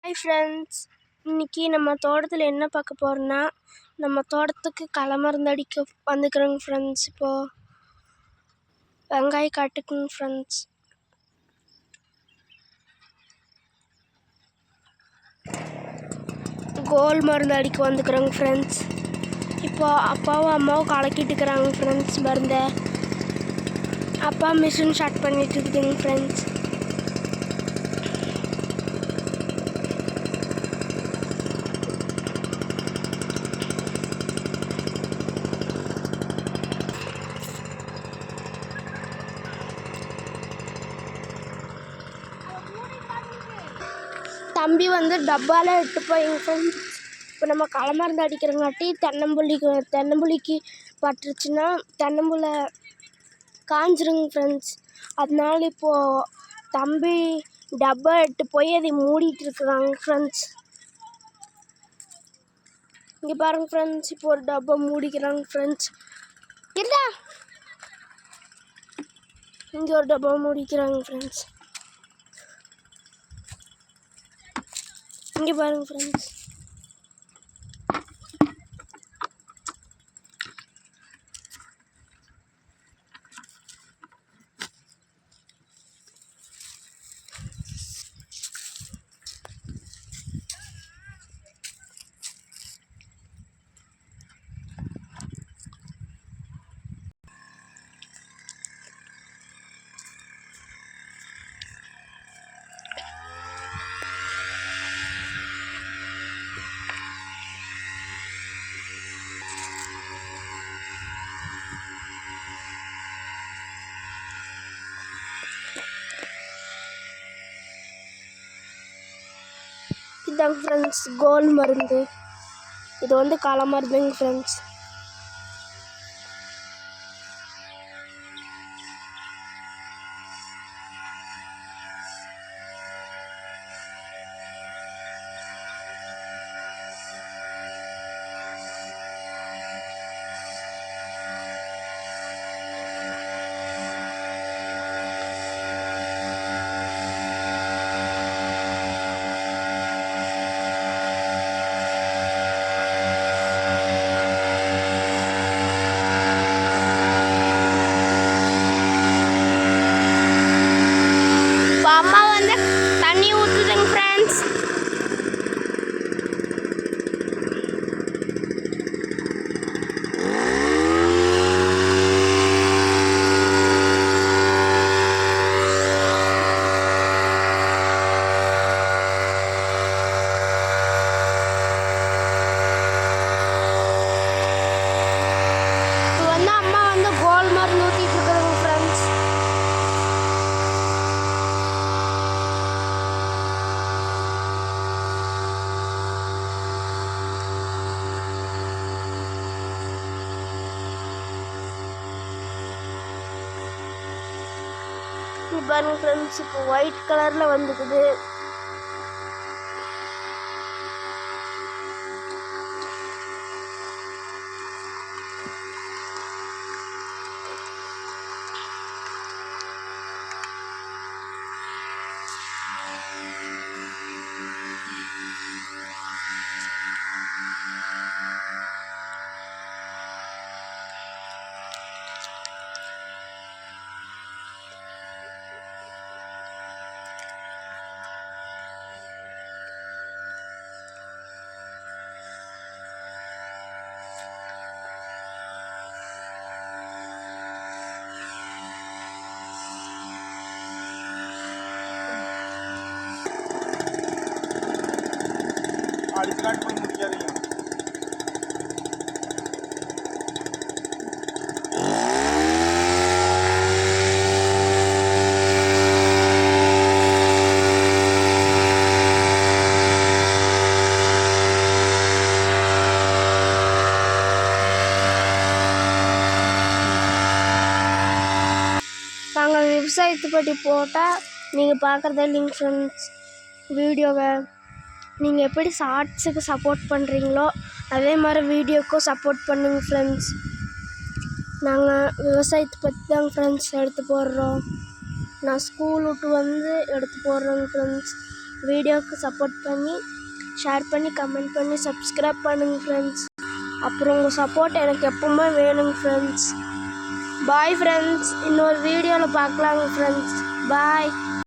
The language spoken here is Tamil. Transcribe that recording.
ஹாய் ஃப்ரெண்ட்ஸ், இன்றைக்கி நம்ம தோட்டத்தில் என்ன பார்க்க போகிறோன்னா, நம்ம தோட்டத்துக்கு களை மருந்து அடிக்க வந்துக்கிறோங்க ஃப்ரெண்ட்ஸ். இப்போது வெங்காயம் காட்டுக்குங்க ஃப்ரெண்ட்ஸ். கோல் மருந்து அடிக்க வந்துக்கிறோங்க ஃப்ரெண்ட்ஸ். இப்போது அப்பாவும் அம்மாவும் கலக்கிட்டுக்கிறாங்க ஃப்ரெண்ட்ஸ் மருந்தை. அப்பா மிஷின் ஸ்டார்ட் பண்ணிட்டு இருக்குதுங்க ஃப்ரெண்ட்ஸ். தம்பி வந்து டப்பாவில் எடுத்து போய்ங்க ஃப்ரெண்ட்ஸ். இப்போ நம்ம களை மருந்து அடிக்கிறங்காட்டி தென்னம்புள்ளிக்கு பட்டுருச்சுன்னா தென்னம்புள்ளை காஞ்சிருங்க ஃப்ரெண்ட்ஸ். அதனால இப்போது தம்பி டப்பா எடுத்து போய் அதை மூடிட்டு இருக்கிறாங்க ஃப்ரெண்ட்ஸ். இங்கே பாருங்க ஃப்ரெண்ட்ஸ், இப்போ ஒரு டப்பா மூடிக்கிறாங்க ஃப்ரெண்ட்ஸ். இல்லை, இங்கே ஒரு டப்பா மூடிக்கிறாங்க ஃப்ரெண்ட்ஸ். இங்கே பாருங்க ஃப்ரெண்ட்ஸ். இதாங்க ஃப்ரெண்ட்ஸ் கோல் மருந்து. இது வந்து களை மருந்துங்க ஃப்ரெண்ட்ஸ். அம்மா வந்து தண்ணி ஊற்றுதுங்க ஃப்ரெண்ட்ஸ். இப்போ வந்து அம்மா வந்து கோல் மருந்து ஊற்றிட்டு இருக்கிறாங்க ஃப்ரெண்ட்ஸ். பாருங்க ஃப்ரெண்ட்ஸ், இப்போ ஒயிட் கலரில் வந்துக்குது. அடிக்கலாம் பண்ண முடியாதுங்க. நாங்கள் விவசாயத்தை பற்றி போட்டால் நீங்கள் பார்க்குறதே இல்லைங்க ஃப்ரெண்ட்ஸ். வீடியோவை நீங்கள் எப்படி ஷார்ட்ஸுக்கு சப்போர்ட் பண்ணுறீங்களோ அதே மாதிரி வீடியோக்கும் சப்போர்ட் பண்ணுங்க ஃப்ரெண்ட்ஸ். நாங்கள் விவசாயத்தை பற்றி தாங்க ஃப்ரெண்ட்ஸ் எடுத்து போடுறோம். நான் ஸ்கூல் விட்டு வந்து எடுத்து போடுறேங்க ஃப்ரெண்ட்ஸ். வீடியோவுக்கு சப்போர்ட் பண்ணி ஷேர் பண்ணி கமெண்ட் பண்ணி சப்ஸ்கிரைப் பண்ணுங்கள் ஃப்ரெண்ட்ஸ். அப்புறம் உங்கள் சப்போர்ட் எனக்கு எப்பவுமே வேணுங்க ஃப்ரெண்ட்ஸ். Bye friends. இன்னொரு வீடியோவில் பார்க்கலாங்க ஃப்ரெண்ட்ஸ். பாய்.